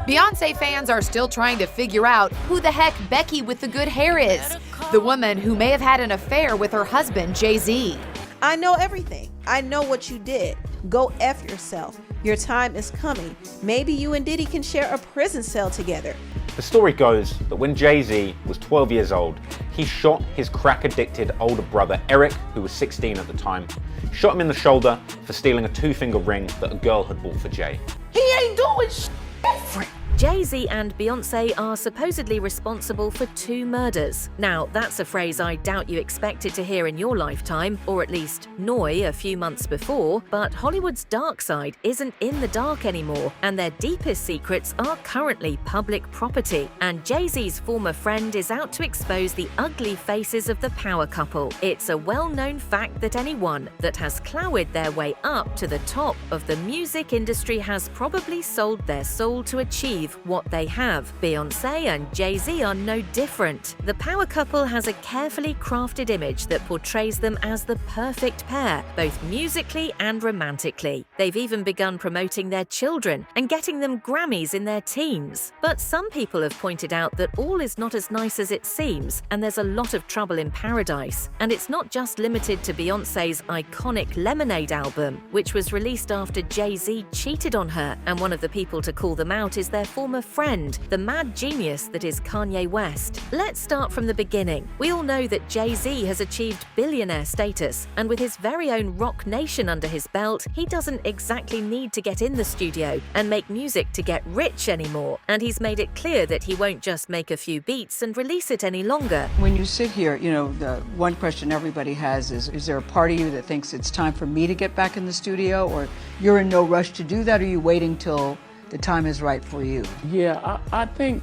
Beyonce fans are still trying to figure out who the heck Becky with the good hair is, the woman who may have had an affair with her husband, Jay-Z. I know everything. I know what you did. Go F yourself. Your time is coming. Maybe you and Diddy can share a prison cell together. The story goes that when Jay-Z was 12 years old, he shot his crack-addicted older brother Eric, who was 16 at the time, shot him in the shoulder for stealing a two-finger ring that a girl had bought for Jay. He ain't doing shit different. Jay-Z and Beyonce are supposedly responsible for 2 murders. Now, that's a phrase I doubt you expected to hear in your lifetime, or at least Noi a few months before, but Hollywood's dark side isn't in the dark anymore, and their deepest secrets are currently public property. And Jay-Z's former friend is out to expose the ugly faces of the power couple. It's a well-known fact that anyone that has clowered their way up to the top of the music industry has probably sold their soul to achieve what they have. Beyonce and Jay-Z are no different. The power couple has a carefully crafted image that portrays them as the perfect pair, both musically and romantically. They've even begun promoting their children and getting them Grammys in their teens. But some people have pointed out that all is not as nice as it seems, and there's a lot of trouble in paradise. And it's not just limited to Beyonce's iconic Lemonade album, which was released after Jay-Z cheated on her, and one of the people to call them out is their former friend, the mad genius that is Kanye West. Let's start from the beginning. We all know that Jay-Z has achieved billionaire status, and with his very own Rock Nation under his belt, he doesn't exactly need to get in the studio and make music to get rich anymore. And he's made it clear that he won't just make a few beats and release it any longer. When you sit here, you know, the one question everybody has is there a part of you that thinks it's time for me to get back in the studio, or you're in no rush to do that, or are you waiting till the time is right for you? Yeah, I think...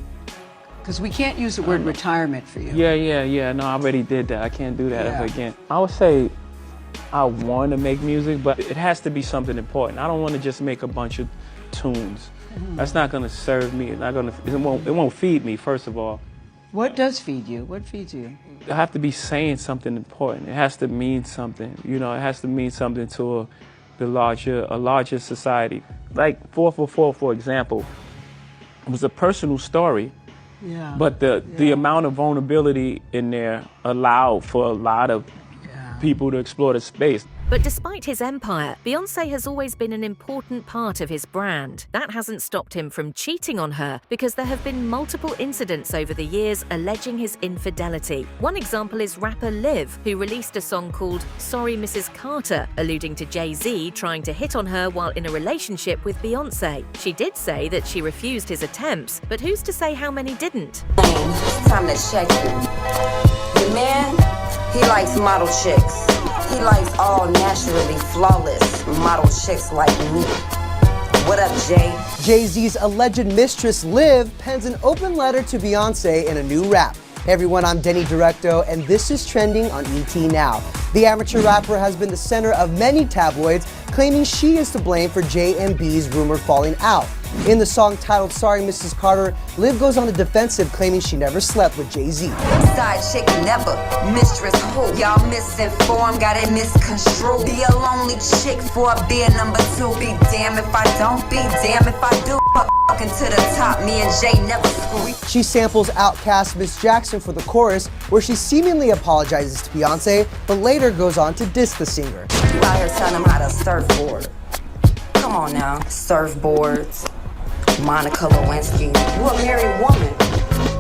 Because we can't use the word retirement for you. Yeah. No, I already did that. I can't do that ever again. I would say I want to make music, but it has to be something important. I don't want to just make a bunch of tunes. That's not going to serve me. It won't feed me, first of all. What does feed you? What feeds you? I have to be saying something important. It has to mean something. You know, it has to mean something to a larger society. Like 444, for example, it was a personal story, but the amount of vulnerability in there allowed for a lot of people to explore the space. But despite his empire, Beyonce has always been an important part of his brand. That hasn't stopped him from cheating on her, because there have been multiple incidents over the years alleging his infidelity. One example is rapper Liv, who released a song called Sorry Mrs. Carter, alluding to Jay-Z trying to hit on her while in a relationship with Beyonce. She did say that she refused his attempts, but who's to say how many didn't? Time to check you. The man, he likes model chicks. He likes all naturally flawless model chicks like me. What up, Jay? Jay-Z's alleged mistress, Liv, pens an open letter to Beyonce in a new rap. Hey everyone, I'm Denny Directo, and this is trending on ET Now. The amateur rapper has been the center of many tabloids, claiming she is to blame for J and B's rumored falling out. In the song titled Sorry Mrs. Carter, Liv goes on the defensive, claiming she never slept with Jay-Z. Side chick never, mistress who? Y'all misinformed, got it misconstrued. Be a lonely chick for being number 2. Be damn if I don't, be damn if I do. Fucking to the top, me and Jay never screw. She samples Outkast Miss Jackson for the chorus, where she seemingly apologizes to Beyonce, but later goes on to diss the singer. You out here telling them how to surfboard. Come on now, surfboards. Monica Lewinsky, you a married woman.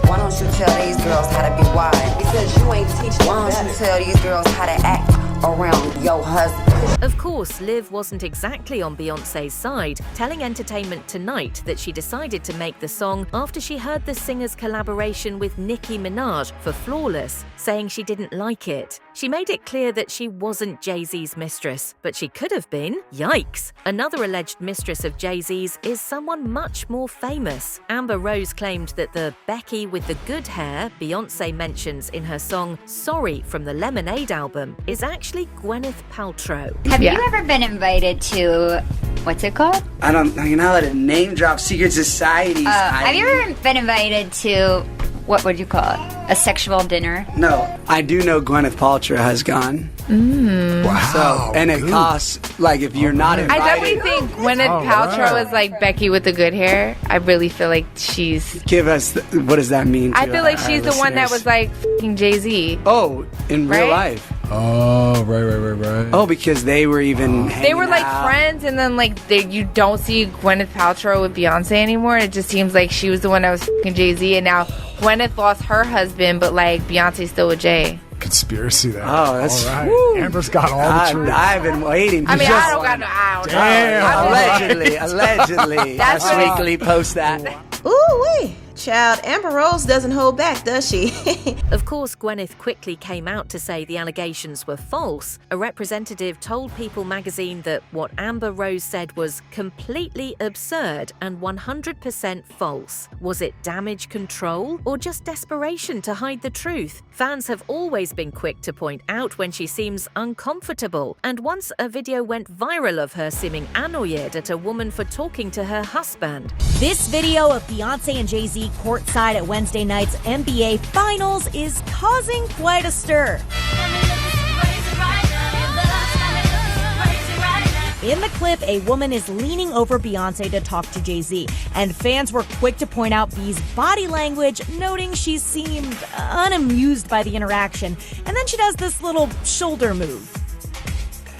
Why don't you tell these girls how to be wise? Because you ain't teaching them. Why don't you tell these girls how to act around your husband? Of course, Liv wasn't exactly on Beyonce's side, telling Entertainment Tonight that she decided to make the song after she heard the singer's collaboration with Nicki Minaj for Flawless, saying she didn't like it. She made it clear that she wasn't Jay-Z's mistress, but she could have been. Yikes! Another alleged mistress of Jay-Z's is someone much more famous. Amber Rose claimed that the Becky with the good hair Beyonce mentions in her song Sorry from the Lemonade album is actually Gwyneth Paltrow. Have you ever been invited to, what's it called? You're not allowed to name drop secret societies. Have you ever been invited to what would you call it? A sexual dinner? No, I do know Gwyneth Paltrow has gone. Wow. So, and it costs, like, if you're not invited. I definitely think Gwyneth Paltrow is like Becky with the good hair. I really feel like she's... Give us, what does that mean to I feel like our she's the one that was like f***ing Jay-Z. Oh, in real Right? life. Oh, right. Oh, because they were even They were like out. friends, and then like you don't see Gwyneth Paltrow with Beyonce anymore. It just seems like she was the one that was f***ing Jay-Z, and now Gwyneth lost her husband, but like Beyonce's still with Jay. Conspiracy there. Oh, that's all right. woo. Amber's got all the truth. I've been waiting. I mean, I don't got no. I don't know. Damn. Allegedly. That's Us what- Weekly post that. Ooh-wee. Child, Amber Rose doesn't hold back, does she? Of course, Gwyneth quickly came out to say the allegations were false. A representative told People magazine that what Amber Rose said was completely absurd and 100% false. Was it damage control or just desperation to hide the truth? Fans have always been quick to point out when she seems uncomfortable, and once a video went viral of her seeming annoyed at a woman for talking to her husband. This video of Beyonce and Jay-Z courtside at Wednesday night's NBA Finals is causing quite a stir. In the clip, a woman is leaning over Beyonce to talk to Jay-Z, and fans were quick to point out B's body language, noting she seemed unamused by the interaction, and then she does this little shoulder move.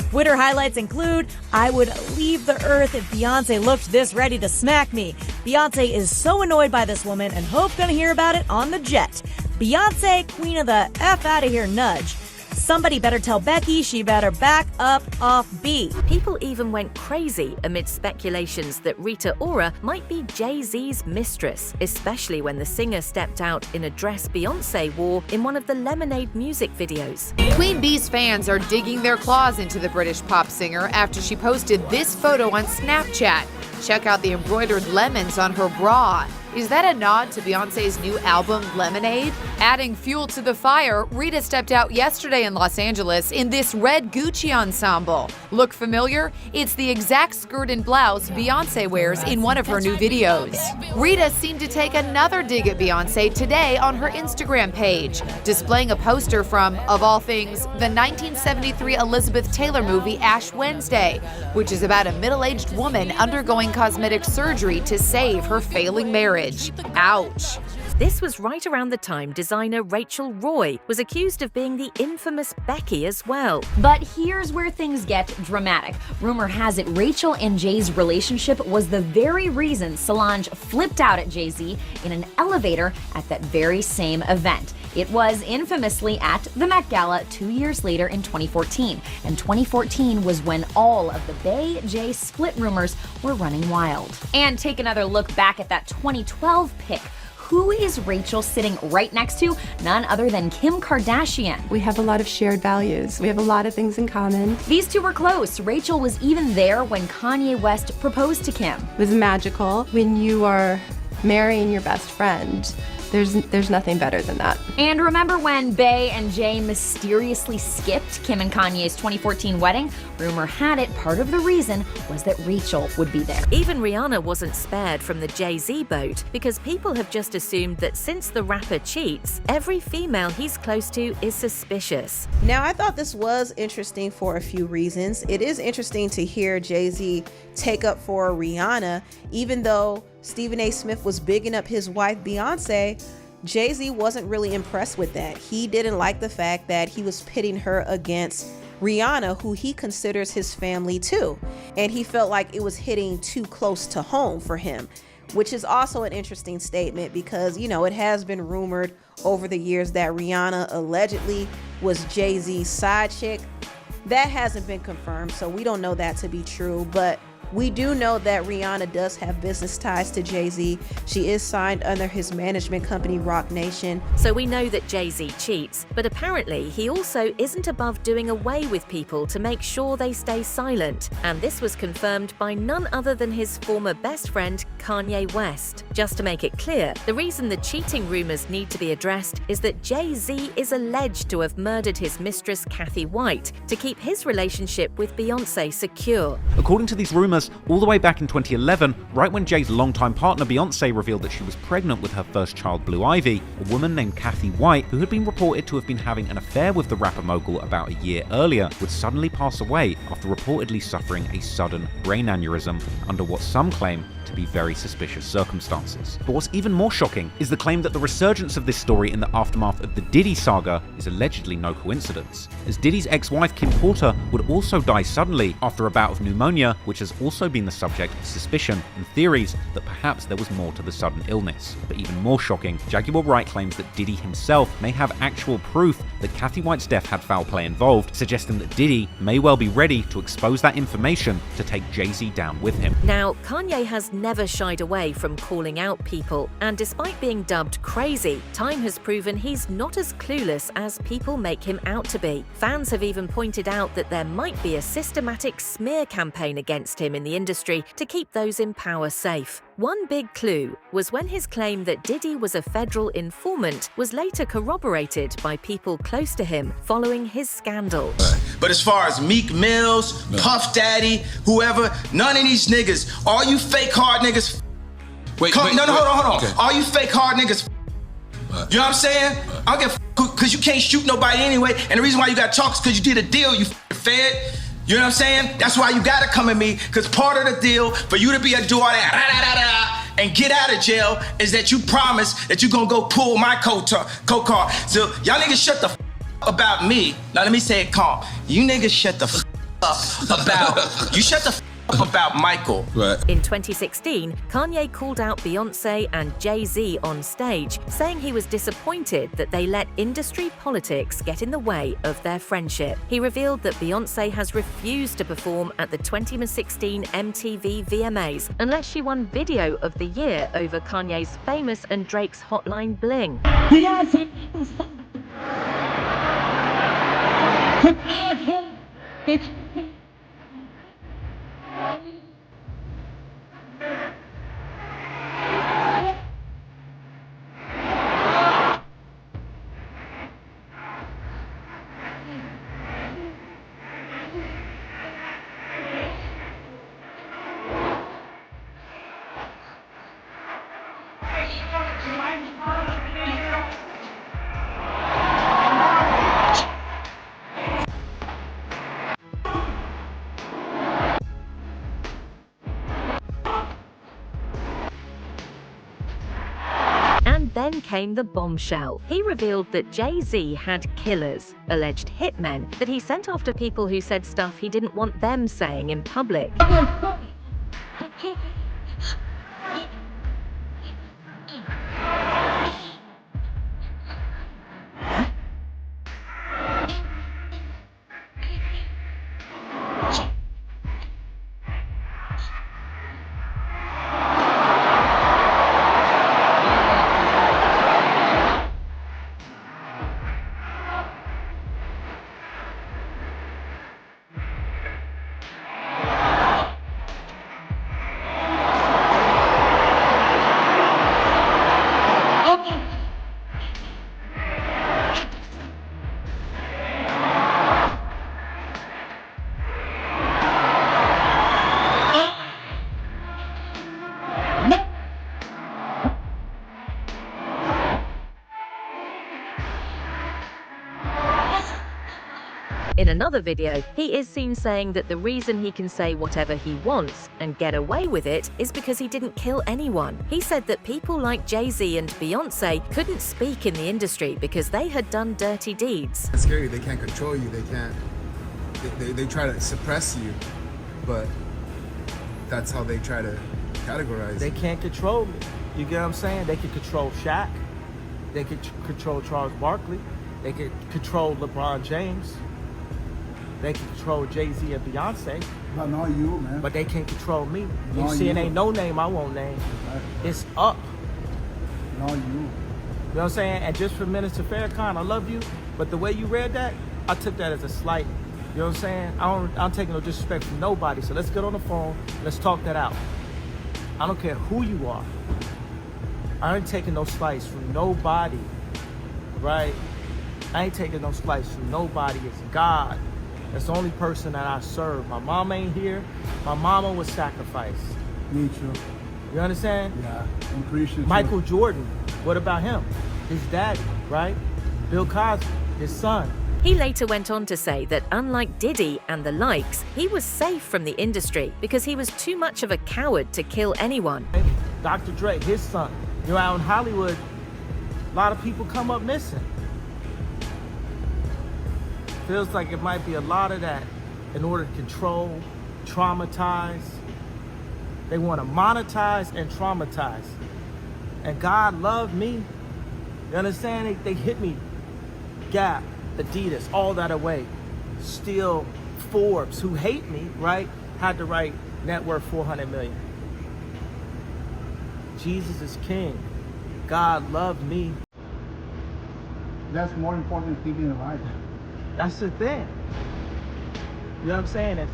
Twitter highlights include, "I would leave the earth if Beyonce looked this ready to smack me. Beyonce is so annoyed by this woman and hope gonna hear about it on the jet. Beyonce, queen of the F out of here nudge. Somebody better tell Becky she better back up off B." People even went crazy amid speculations that Rita Ora might be Jay-Z's mistress, especially when the singer stepped out in a dress Beyonce wore in one of the Lemonade music videos. Queen Bee's fans are digging their claws into the British pop singer after she posted this photo on Snapchat. Check out the embroidered lemons on her bra. Is that a nod to Beyonce's new album, Lemonade? Adding fuel to the fire, Rita stepped out yesterday in Los Angeles in this red Gucci ensemble. Look familiar? It's the exact skirt and blouse Beyonce wears in one of her new videos. Rita seemed to take another dig at Beyonce today on her Instagram page, displaying a poster from, of all things, the 1973 Elizabeth Taylor movie Ash Wednesday, which is about a middle-aged woman undergoing cosmetic surgery to save her failing marriage. Ouch. This was right around the time designer Rachel Roy was accused of being the infamous Becky as well. But here's where things get dramatic. Rumor has it Rachel and Jay's relationship was the very reason Solange flipped out at Jay-Z in an elevator at that very same event. It was infamously at the Met Gala 2 years later in 2014. And 2014 was when all of the Bey-Jay split rumors were running wild. And take another look back at that 2012 pic. Who is Rachel sitting right next to? None other than Kim Kardashian. We have a lot of shared values. We have a lot of things in common. These two were close. Rachel was even there when Kanye West proposed to Kim. It was magical. When you are marrying your best friend, there's nothing better than that. And remember when Bey and Jay mysteriously skipped Kim and Kanye's 2014 wedding? Rumor had it part of the reason was that Rachel would be there. Even Rihanna wasn't spared from the Jay-Z boat because people have just assumed that since the rapper cheats, every female he's close to is suspicious. Now, I thought this was interesting for a few reasons. It is interesting to hear Jay-Z take up for Rihanna, even though Stephen A. Smith was bigging up his wife, Beyonce. Jay-Z wasn't really impressed with that. He didn't like the fact that he was pitting her against Rihanna, who he considers his family too. And he felt like it was hitting too close to home for him, which is also an interesting statement because, you know, it has been rumored over the years that Rihanna allegedly was Jay-Z's side chick. That hasn't been confirmed, so we don't know that to be true, but we do know that Rihanna does have business ties to Jay-Z. She is signed under his management company, Roc Nation. So we know that Jay-Z cheats, but apparently he also isn't above doing away with people to make sure they stay silent. And this was confirmed by none other than his former best friend, Kanye West. Just to make it clear, the reason the cheating rumors need to be addressed is that Jay-Z is alleged to have murdered his mistress, Kathy White, to keep his relationship with Beyonce secure. According to these rumors, famous all the way back in 2011, right when Jay's longtime partner Beyonce revealed that she was pregnant with her first child, Blue Ivy. A woman named Kathy White, who had been reported to have been having an affair with the rapper mogul about a year earlier, would suddenly pass away after reportedly suffering a sudden brain aneurysm under what some claim to be very suspicious circumstances. But what's even more shocking is the claim that the resurgence of this story in the aftermath of the Diddy saga is allegedly no coincidence, as Diddy's ex-wife Kim Porter would also die suddenly after a bout of pneumonia, which has also been the subject of suspicion and theories that perhaps there was more to the sudden illness. But even more shocking, Jaguar Wright claims that Diddy himself may have actual proof that Kathy White's death had foul play involved, suggesting that Diddy may well be ready to expose that information to take Jay-Z down with him. Now, Kanye has never shied away from calling out people, and despite being dubbed crazy, time has proven he's not as clueless as people make him out to be. Fans have even pointed out that there might be a systematic smear campaign against him in the industry to keep those in power safe. One big clue was when his claim that Diddy was a federal informant was later corroborated by people close to him following his scandal. But as far as Meek Mills, Puff Daddy, whoever, none of these niggas, all you fake hard niggas, hold on. Okay. All you fake hard niggas, you know what I'm saying? I don't give because you can't shoot nobody anyway, and the reason why you got talk is because you did a deal, you fed. You know what I'm saying? That's why you gotta come at me, because part of the deal for you to be a do all that and get out of jail is that you promise that you gonna go pull my coat car. So y'all niggas shut the f about me. Now let me say it calm. You niggas shut the f up about, you shut the f up about Michael. Right. In 2016, Kanye called out Beyonce and Jay-Z on stage, saying he was disappointed that they let industry politics get in the way of their friendship. He revealed that Beyonce has refused to perform at the 2016 MTV VMAs unless she won Video of the Year over Kanye's Famous and Drake's Hotline Bling. And then came the bombshell. He revealed that Jay-Z had killers, alleged hitmen, that he sent after people who said stuff he didn't want them saying in public. In another video, he is seen saying that the reason he can say whatever he wants and get away with it is because he didn't kill anyone. He said that people like Jay-Z and Beyonce couldn't speak in the industry because they had done dirty deeds. It's scary. They can't control you. They can't. They try to suppress you, but that's how they try to categorize. They can't control me. You get what I'm saying? They can control Shaq. They can control Charles Barkley. They can control LeBron James. They can control Jay-Z and Beyonce. But not you, man. But they can't control me. Not You see, it you. ain't no name I won't name. It's up. Not you. You know what I'm saying? And just for Minister Farrakhan, I love you, but the way you read that, I took that as a slight. You know what I'm saying? I'm taking no disrespect from nobody, so let's get on the phone, let's talk that out. I don't care who you are. I ain't taking no slice from nobody, right? I ain't taking no slice from nobody. It's God. That's the only person that I serve. My mom ain't here. My mama was sacrificed. Me too. You understand? Yeah, I'm appreciative. Michael Jordan, what about him? His daddy, right? Bill Cosby, his son. He later went on to say that unlike Diddy and the likes, he was safe from the industry because he was too much of a coward to kill anyone. Dr. Dre, his son. You know, out in Hollywood, a lot of people come up missing. Feels like it might be a lot of that in order to control, traumatize. They want to monetize and traumatize. And God loved me. You understand? They hit me. Gap, Adidas, all that away. Still, Forbes, who hate me, right, had to write net worth 400 million. Jesus is king. God loved me. That's more important than keeping alive. That's the thing. You know what I'm saying?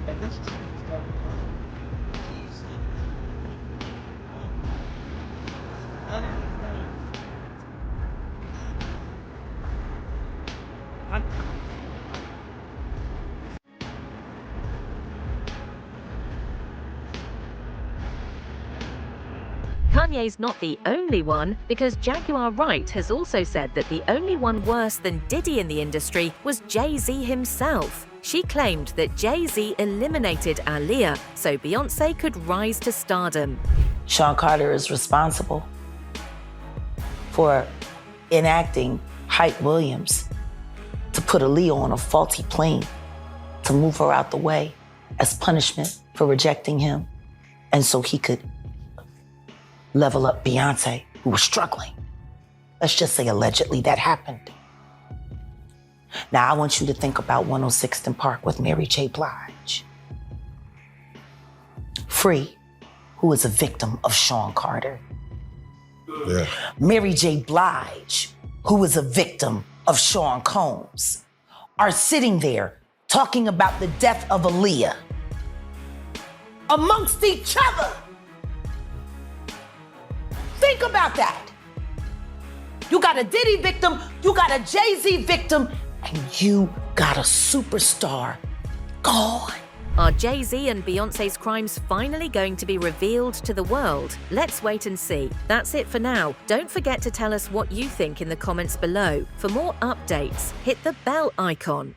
Kanye's not the only one, because Jaguar Wright has also said that the only one worse than Diddy in the industry was Jay-Z himself. She claimed that Jay-Z eliminated Aaliyah so Beyonce could rise to stardom. Sean Carter is responsible for enacting Hype Williams to put Aaliyah on a faulty plane to move her out the way as punishment for rejecting him, and so he could level up Beyonce, who was struggling. Let's just say allegedly that happened. Now I want you to think about 106th and Park with Mary J. Blige. Free, who is a victim of Sean Carter. Yeah. Mary J. Blige, who is a victim of Sean Combs, are sitting there talking about the death of Aaliyah amongst each other. Think about that. You got a Diddy victim, you got a Jay-Z victim, and you got a superstar gone. Are Jay-Z and Beyonce's crimes finally going to be revealed to the world? Let's wait and see. That's it for now. Don't forget to tell us what you think in the comments below. For more updates, hit the bell icon.